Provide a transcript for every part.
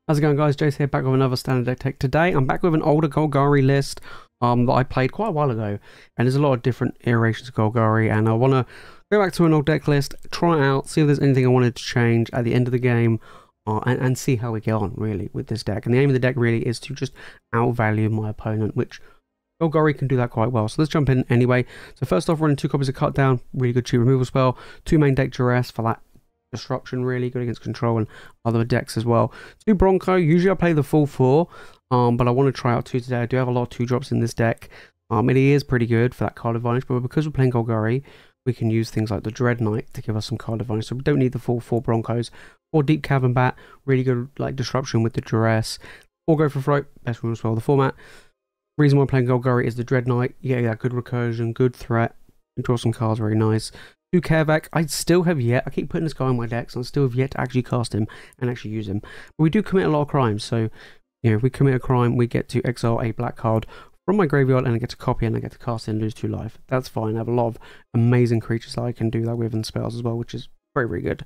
How's it going, guys? Jace here, back with another standard deck take. Today I'm back with an older Golgari list that I played quite a while ago, and there's a lot of different iterations of Golgari, and I want to go back to an old deck list, try it out, see if there's anything I wanted to change at the end of the game, and see how we get on really with this deck. And the aim of the deck really is to just outvalue my opponent, which Golgari can do that quite well. So let's jump in anyway. So first off, running 2 copies of Cut Down, really good cheap removal spell. 2 main deck Duress for that disruption, really good against control and other decks as well. 2 Bronco, usually I play the full 4, but I want to try out 2 today. I do have a lot of 2 drops in this deck. It is pretty good for that card advantage, but because we're playing Golgari, we can use things like the Dreadknight to give us some card advantage, so we don't need the full 4 Broncos. Or Deep Cavern Bat, really good like disruption with the Duress. Or Go for Throat, best one as well. The format, reason why I'm playing Golgari is the Dreadknight. Yeah, good recursion, good threat, you draw some cards, very nice. 2 Carevac, I still have yet, I keep putting this guy in my decks, and I still have yet to actually cast him and actually use him. But we do commit a lot of crimes, so you know, if we commit a crime, we get to exile a black card from my graveyard, and I get to copy and I get to cast it and lose 2 life. That's fine. I have a lot of amazing creatures that I can do that with and spells as well, which is very, very good.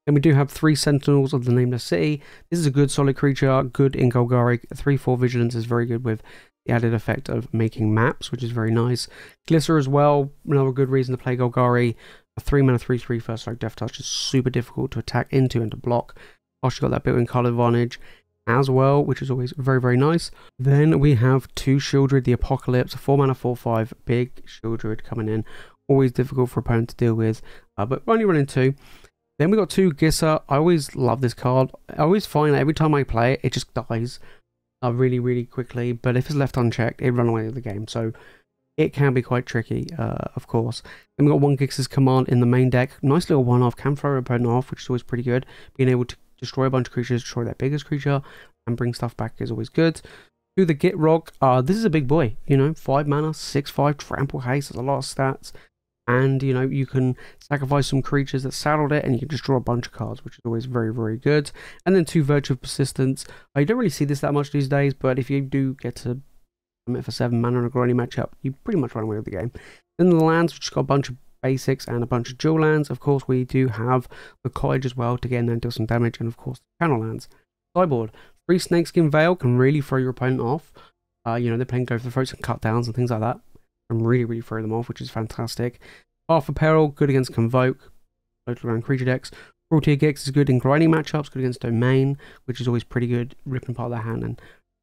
And we do have 3 Sentinels of the Nameless City. This is a good solid creature, good in Golgari. 3/4 Vigilance is very good with the added effect of making maps, which is very nice. Glissa as well, another good reason to play Golgari. A 3 mana 3/3 first strike Death Touch is super difficult to attack into and to block. Also got that built-in card advantage as well, which is always very, very nice. Then we have 2 Sheoldred the Apocalypse, 4 mana 4/5, big Sheoldred coming in. Always difficult for opponent to deal with, but only running 2. Then we got 2 Glissa. I always love this card. I always find that every time I play it, it just dies really, really quickly. But if it's left unchecked, it runs away with the game. So it can be quite tricky, of course. Then we've got 1 Gix's Command in the main deck. Nice little one-off, can throw your opponent off, which is always pretty good. Being able to destroy a bunch of creatures, destroy their biggest creature, and bring stuff back is always good. 2 the Gitrog. This is a big boy, you know, 5 mana, 6/5, trample haste, there's a lot of stats. And, you know, you can sacrifice some creatures that saddled it, and you can just draw a bunch of cards, which is always very, very good. And then 2 Virtue of Persistence. You don't really see this that much these days, but if you do get to commit for 7 mana in a grindy matchup, you pretty much run away with the game. Then the lands, which has got a bunch of basics and a bunch of dual lands. Of course, we do have the Cottage as well to get in there and deal some damage, and of course, the channel lands. Sideboard, 3 Snakeskin Veil can really throw your opponent off. You know, they're playing Go for the Throats and Cut Downs and things like that, and really, really throw them off, which is fantastic. Path of Peril, good against Convoke, total around creature decks. Cruelty of Gix is good in grinding matchups, good against Domain, which is always pretty good, ripping part of their hand and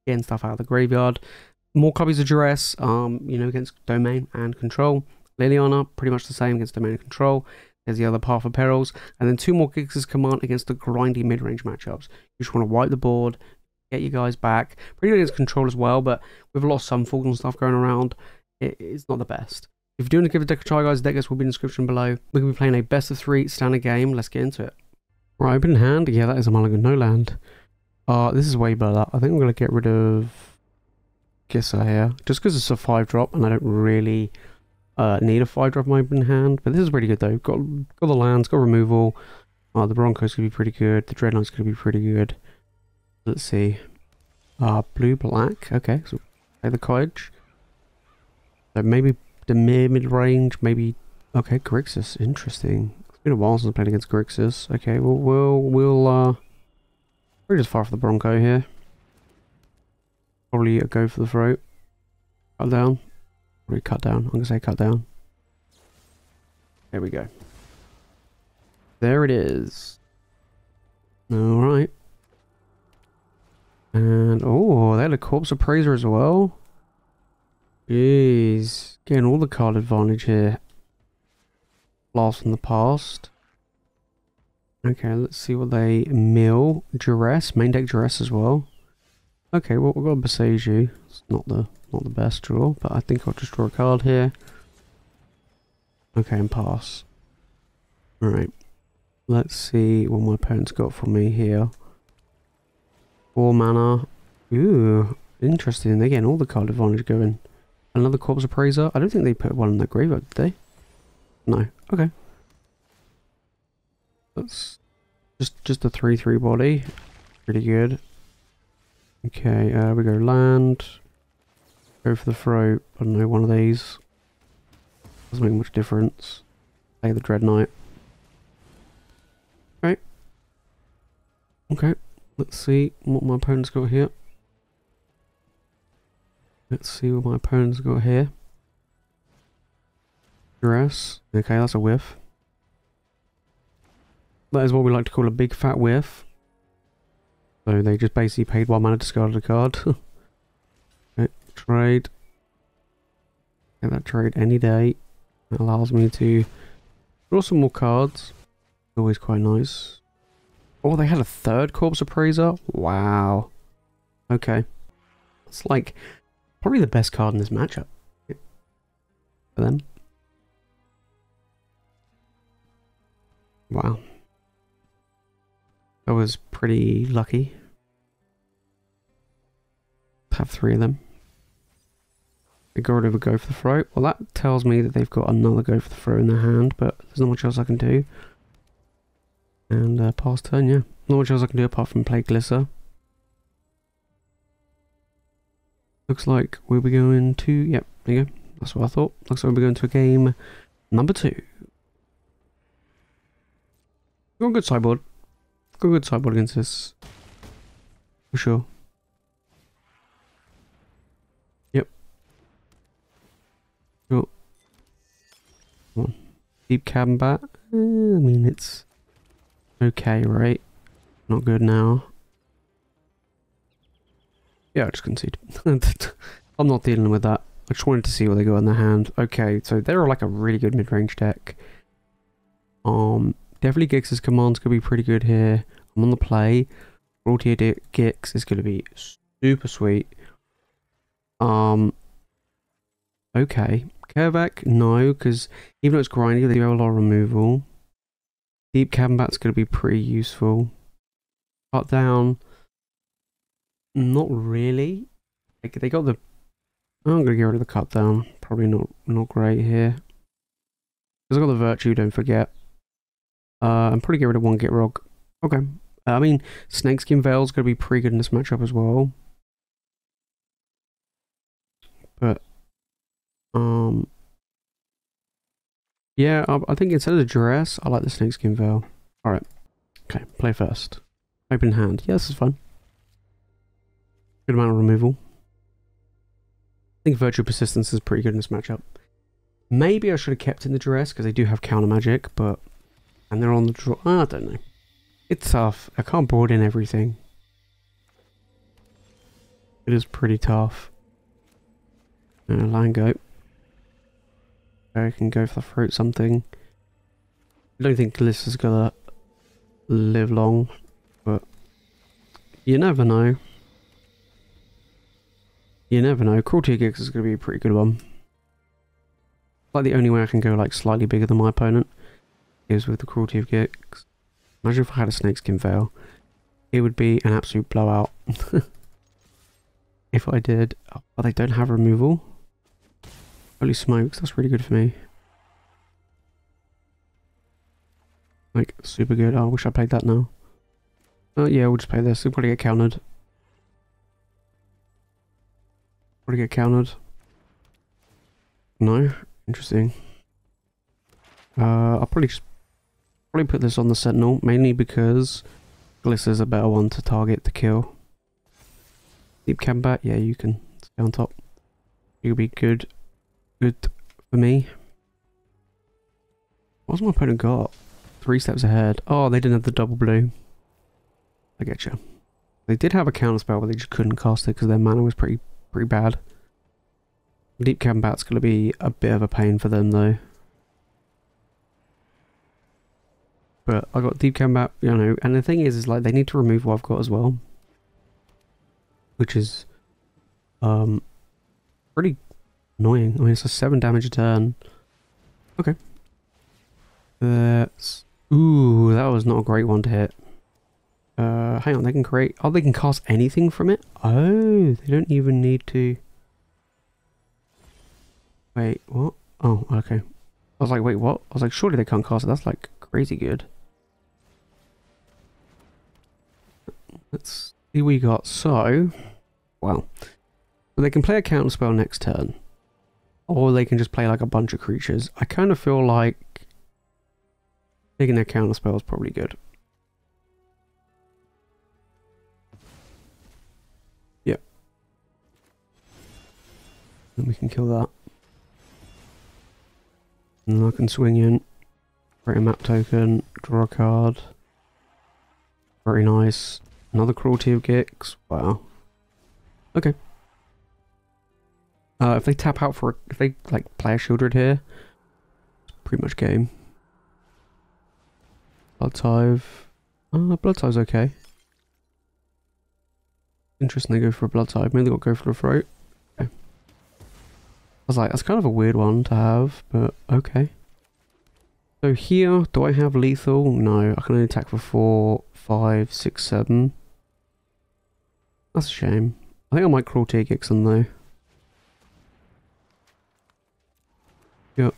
getting stuff out of the graveyard. More copies of Duress, you know, against Domain and Control. Liliana, pretty much the same against Domain and Control. There's the other Path of Perils. And then 2 more Gix's Command against the grindy mid-range matchups. You just want to wipe the board, get you guys back. Pretty good against Control as well, but with a lot of Sunfalls and stuff going around, it's not the best. If you do want to give a deck a try, guys, the deck list will be in the description below. We're going to be playing a best of 3 standard game. Let's get into it. Right, open hand. Yeah, that is a mulligan. No land. This is way better. I think I'm going to get rid of Glissa here, just because it's a 5-drop and I don't really need a 5-drop in my open hand. But this is pretty good though. Got the lands, got removal. The Bronco's going to be pretty good. The Dreadknight's going to be pretty good. Let's see. Blue, black. Okay, so play the Cottage. So maybe the mid-range, maybe. Okay, Grixis, interesting. It's been a while since I played against Grixis. Okay, we'll we're just far for the Bronco here. Probably Go for the Throat. Cut down. Probably Cut Down. I'm gonna say Cut Down. There we go. There it is. Alright. And oh, they had a Corpse Appraiser as well. Jeez. Getting all the card advantage here. Blast from the past. Okay, let's see what they mill. Duress, main deck Duress as well. Okay, well we've got Boseiju. It's not the best draw, but I think I'll just draw a card here. Okay, and pass. Alright. Let's see what my opponent's got for me here. 4 mana. Ooh, interesting. They're getting all the card advantage going. Another Corpse Appraiser. I don't think they put one in the graveyard, did they? No. Okay. That's just a 3/3 body. Pretty good. Okay, we go land. Go for the Throat. I don't know, one of these. Doesn't make much difference. Play the Dreadknight. Okay. Okay. Let's see what my opponent's got here. Let's see what my opponent's got here. Duress. Okay, that's a whiff. That is what we like to call a big fat whiff. So they just basically paid 1 mana, discarded a card. Okay, trade. Get that trade any day. That allows me to draw some more cards. Always quite nice. Oh, they had a third Corpse Appraiser? Wow. Okay. It's like probably the best card in this matchup for them. Wow. I was pretty lucky to have 3 of them. They got rid of a Go for the Throat. Well, that tells me that they've got another Go for the Throat in their hand, but there's not much else I can do. And pass turn, yeah. Not much else I can do apart from play Glissa. Looks like we'll be going to... Yep, there you go. That's what I thought. Looks like we'll be going to a game number 2. Got a good sideboard. Got a good sideboard against this. For sure. Yep. Cool. Come on. Deep Combat. I mean, it's okay, right? Not good now. Yeah, I just concede. I'm not dealing with that. I just wanted to see what they got in their hand. Okay, so they're like a really good mid-range deck. Definitely Gix's commands could be pretty good here. I'm on the play. Cruelty of Gix is going to be super sweet. Okay. Kervac, no, because even though it's grindy, they do have a lot of removal. Deep Combat's going to be pretty useful. Cut down. Not really. They got the... I'm going to get rid of the cut down. Probably not great here. Because I got the Virtue, don't forget. I'm probably get rid of 1 Gitrog. Okay. I mean, Snakeskin Veil's going to be pretty good in this matchup as well. But, yeah, I think instead of the Duress, I like the Snakeskin Veil. Alright. Okay, play first. Open hand. Yeah, this is fun. Good amount of removal. I think Virtual Persistence is pretty good in this matchup. Maybe I should have kept in the Duress because they do have counter magic, but... And they're on the draw. I don't know. It's tough. I can't board in everything. It is pretty tough. Line go. I can go for the Throat something. I don't think Glissa's gonna live long, but you never know. You never know. Cruelty of Gix is gonna be a pretty good one. Like the only way I can go like slightly bigger than my opponent is with the Cruelty of Gix. Imagine if I had a Snakeskin Veil. It would be an absolute blowout. If I did. Oh, but they don't have removal. Holy smokes, that's really good for me. Like, super good. Oh, I wish I played that now. Oh, yeah, we'll just play this. We'll probably get countered. Probably get countered. No? Interesting. I'll probably put this on the Sentinel, mainly because Glissa's a better one to target to kill. Deep Combat, yeah, you can stay on top. You'll be good for me. What's my opponent got? 3 steps ahead. Oh, they didn't have the double blue. I get you. They did have a counter spell, but they just couldn't cast it because their mana was pretty bad. Deep Combat's going to be a bit of a pain for them though. But I got Deep Combat, you know, and the thing is like they need to remove what I've got as well. Which is pretty annoying. I mean, it's a 7 damage a turn. Okay. That's... Ooh, that was not a great one to hit. Hang on, they can create... Oh, they can cast anything from it? Oh, they don't even need to... Wait, what? Oh, okay. I was like, wait, what? I was like, surely they can't cast it. That's like crazy good. Let's see what we got. So, well, they can play a counter spell next turn. Or they can just play like a bunch of creatures. I kind of feel like taking their counter spell is probably good. Then we can kill that. And then I can swing in. Create a map token. Draw a card. Very nice. Another Cruelty of Gix. Wow. Okay. If they tap out for... If they, like, play a Sheoldred here, it's pretty much game. Blood Tithe. Blood Tithe's okay. Interesting they go for a Blood Tithe. Maybe they'll go for a Throat. Okay. I was like, that's kind of a weird one to have, but okay. So here, do I have lethal? No, I can only attack for 4, 5, 6, 7. That's a shame. I think I might Cruelty Gix them though. Yep.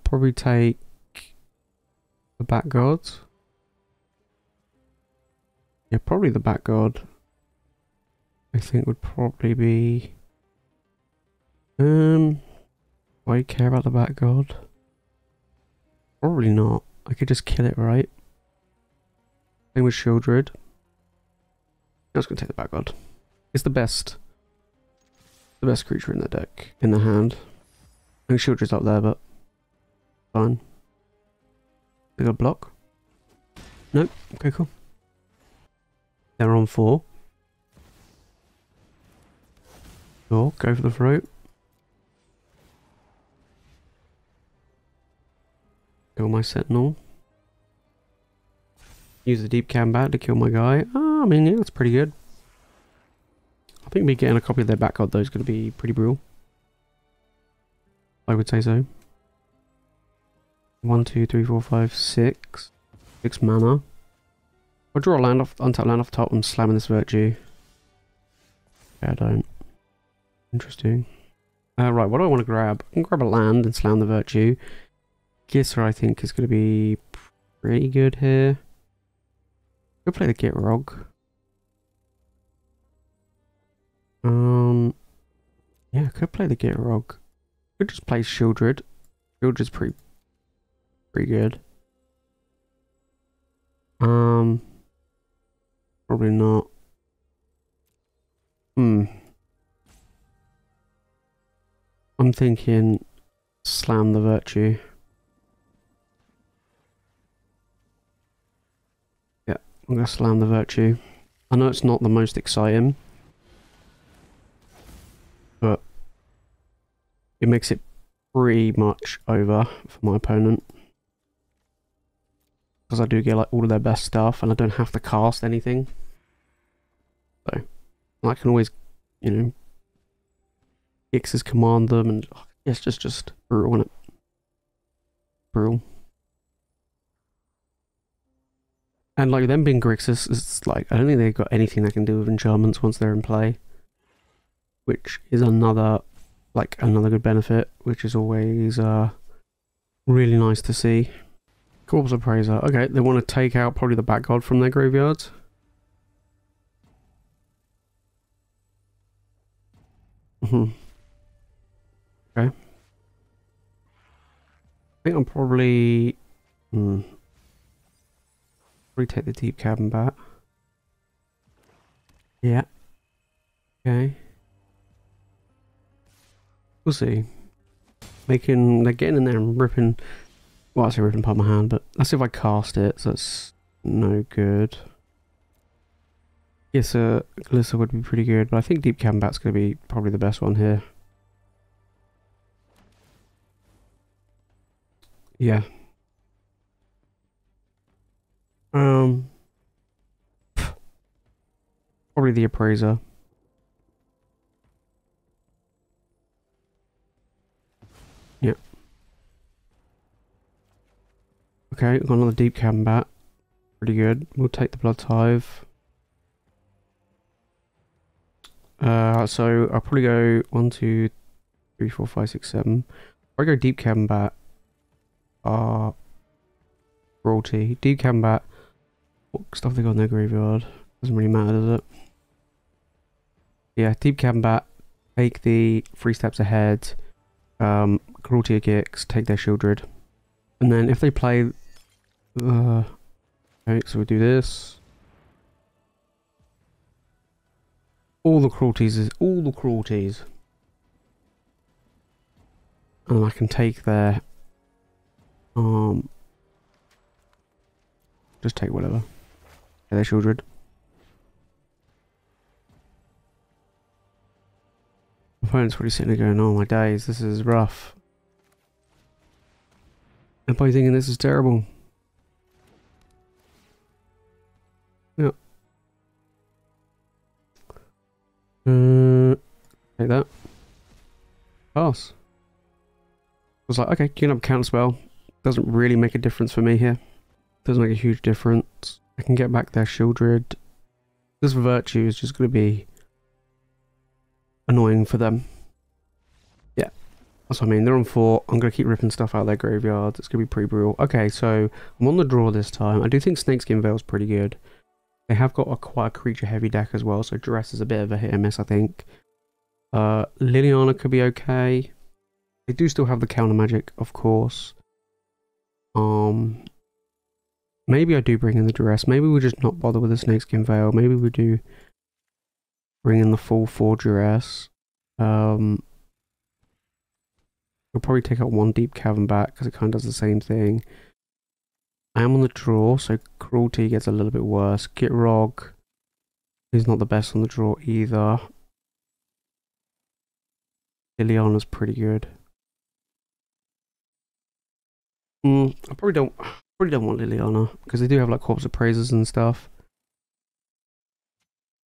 Probably take the Back Guards. Yeah, probably the Back Guard. I think would probably be... do I care about the Back Guard? Probably not. I could just kill it, right? Same with Sheoldred. I'm just gonna take the Back Guard. It's the best creature in the deck, in the hand. I think Sheoldred's up there, but fine. They got a block? Nope. Okay, cool. They're on 4. Sure, go for the throat. Kill my Sentinel. Use the Deep Combat to kill my guy. I mean, yeah, that's pretty good. I think me getting a copy of their Back Guard though is going to be pretty brutal. I would say so. 1, 2, 3, 4, 5, 6. 6 mana. I'll draw a land off, untap land off top and slamming this Virtue. Yeah, I don't. Interesting. Right, what do I want to grab? I can grab a land and slam the Virtue. Glissa, I think, is going to be pretty good here. Go play the Gitrog. Yeah, could play the Gitrog. Could just play Sheoldred. Sheoldred's pretty good. Probably not. I'm thinking slam the Virtue. Yeah, I'm gonna slam the Virtue. I know it's not the most exciting, but it makes it pretty much over for my opponent. Because I do get like all of their best stuff and I don't have to cast anything. So I can always, you know, X's command them and it's just brutal, isn't it? Brutal. And like them being Grixis, it's like I don't think they've got anything that can do with enchantments once they're in play. Which is another good benefit, which is always really nice to see. Corpse Appraiser. Okay, they want to take out probably the Back Guard from their graveyards. Okay. I think I'm probably... probably take the Deep Cabin back. Yeah. Okay. We'll see. They're getting in there and ripping... Well, I say ripping apart my hand, but let's see if I cast it, so that's no good. Yes, Glissa would be pretty good, but I think Deep Combat's going to be probably the best one here. Yeah. Probably the Appraiser. Yeah. Okay, got another Deep Combat. Pretty good. We'll take the Blood Tithe. So I'll probably go 1, 2, 3, 4, 5, 6, 7. Or I go Deep Combat. Cruelty. Deep Combat. What stuff they got in their graveyard? Doesn't really matter, does it? Yeah, Deep Combat. Take the 3 steps ahead. Cruelty of Gix. Take their Sheoldred. And then if they play... okay, so we do this. All the cruelties. and I can take their just take whatever. Yeah, they're Sheoldred. My opponent's probably sitting there going, oh my days, this is rough. I'm probably thinking this is terrible. Yep. Take that. Pass. I was like, okay, you can have a counter spell. Doesn't really make a difference for me here. Doesn't make a huge difference. I can get back their Sheoldred. This Virtue is just going to be annoying for them. Yeah, that's what I mean. They're on 4. I'm going to keep ripping stuff out of their graveyards. It's going to be pretty brutal. Okay, so I'm on the draw this time. I do think Snakeskin Veil's pretty good. They have got quite a creature-heavy deck as well, so Duress is a bit of a hit and miss, I think. Liliana could be okay. They do still have the counter magic, of course. Maybe I do bring in the Duress. Maybe we just not bother with the Snakeskin Veil. Maybe we do bring in the full 4 Duress. We'll probably take out 1 Deep Cavern back because it kind of does the same thing. I am on the draw, so Cruelty gets a little bit worse. Gitrog is not the best on the draw either. Liliana's pretty good. I probably don't want Liliana because they do have like Corpse Appraisers and stuff.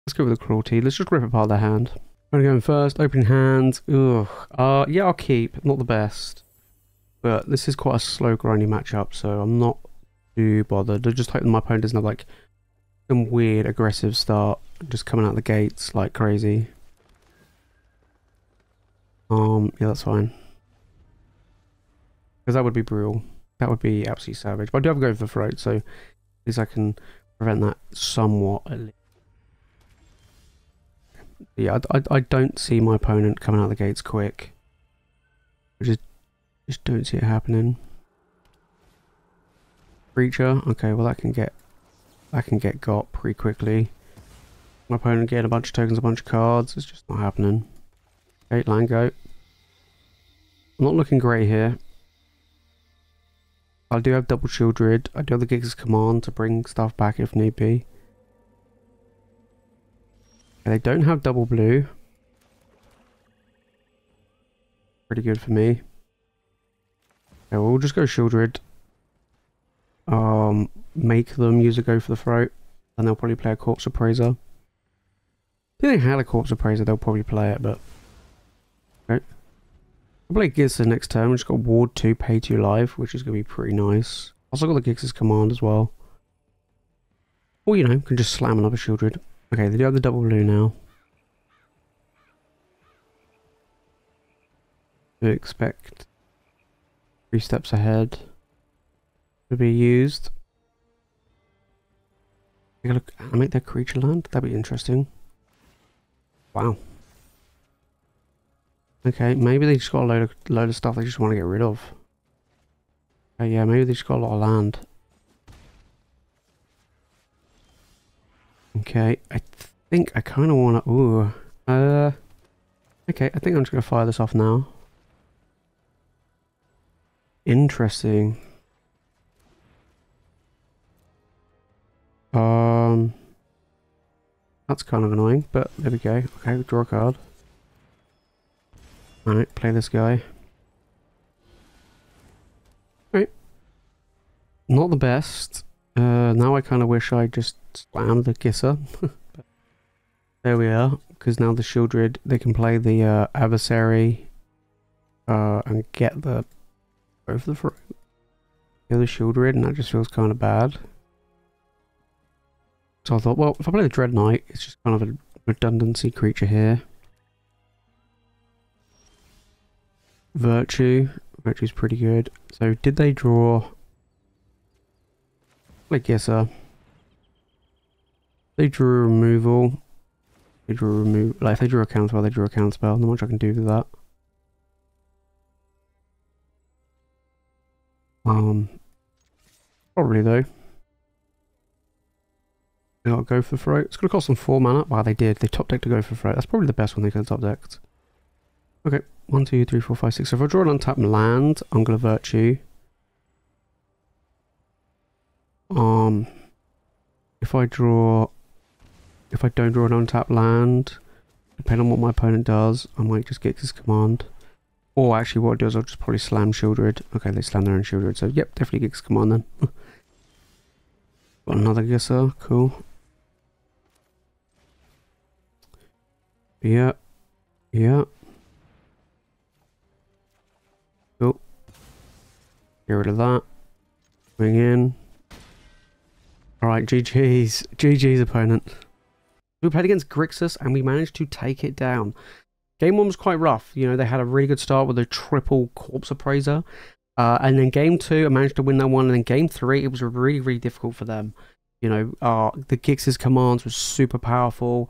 Let's go with the Cruelty. Let's just rip apart their hand. I'm going first. Opening hand. Ugh. Yeah, I'll keep. Not the best, but this is quite a slow, grindy matchup, so I'm not too bothered. I just hope my opponent doesn't have like some weird aggressive start, just coming out the gates like crazy. Yeah, that's fine. Because that would be brutal. That would be absolutely savage. But I do have to go for the throat, so at least I can prevent that somewhat at least. Yeah, I don't see my opponent coming out the gates quick. I just don't see it happening. Creature, okay, well that can get got pretty quickly. My opponent getting a bunch of tokens, a bunch of cards. It's just not happening. Okay, land go. I'm not looking great here. I do have double Sheoldred. I do have the Gig's Command to bring stuff back if need be. Okay, they don't have double blue. Pretty good for me. Okay, we'll just go Sheoldred. Make them use a go for the throat, and they'll probably play a Corpse Appraiser. If they had a Corpse Appraiser, they'll probably play it, but okay. I'll play Glissa next turn. We just got Ward 2, Pay 2 Life, which is going to be pretty nice. Also got the Gig's Command as well. Or, you know, can just slam another Sheoldred. Okay, they do have the double blue now. To expect 3 steps ahead to be used. Take a look, animate their creature land. That'd be interesting. Wow. Okay, maybe they just got a load of stuff they just want to get rid of. Okay, yeah, maybe they just got a lot of land. Okay, I think I kind of want to... Ooh. Okay, I think I'm just going to fire this off now. Interesting. That's kind of annoying, but there we go. Okay, draw a card. Alright, play this guy. Right. Not the best. Now I kind of wish I just slammed the Glissa. There we are. Because now the Sheoldred, they can play the Adversary and get the both the throat. The other Sheoldred, and that just feels kind of bad. So I thought, well, if I play the Dreadknight, it's just kind of a redundancy creature here. Virtue's pretty good. So did they draw? Like Glissa. They drew a removal. They drew a remove. Like if they drew a counterspell, they drew a counterspell. Not much I can do with that. Probably though. I'll go for the throat. It's gonna cost them 4 mana. Wow, they did. They top decked to go for the throat. That's probably the best one they could have top decked. Okay, 1, 2, 3, 4, 5, 6. So if I draw an untapped land, I'm gonna Virtue. If I don't draw an untapped land, depending on what my opponent does, I might just get his command. Or actually what it does, I'll just probably slam Sheoldred. Okay, they slam their own Sheoldred, so yep, definitely Gig's command then. Got another Glissa, cool. Yeah. Yeah. Cool. Get rid of that. Bring in. Alright, GG's. GG's opponent. We played against Grixis and we managed to take it down. Game 1 was quite rough. You know, they had a really good start with a triple Corpse Appraiser. And then Game 2, I managed to win that one. And then Game 3, it was really, really difficult for them. You know, the Gix's commands were super powerful,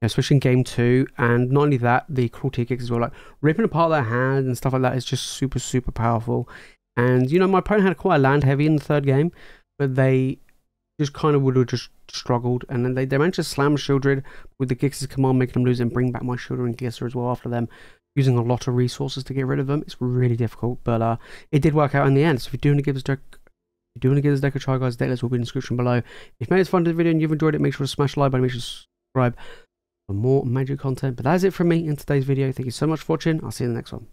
especially in Game 2. And not only that, the Cruelty Gixes were like ripping apart their hand and stuff like that. It's just super, super powerful. And, you know, my opponent had quite a land heavy in the third game, but they just kind of would have just struggled, and then they managed to slam Sheoldred with the Gix's command, making them lose, and bring back my Sheoldred and Glissa as well after them, using a lot of resources to get rid of them. It's really difficult, but it did work out in the end. So if you're doing a Gibbs deck, a try, guys, deck list will be in the description below. If you made this fun to the video and you've enjoyed it, make sure to smash the like button, make sure to subscribe for more Magic content. But that's it from me in today's video. Thank you so much for watching. I'll see you in the next one.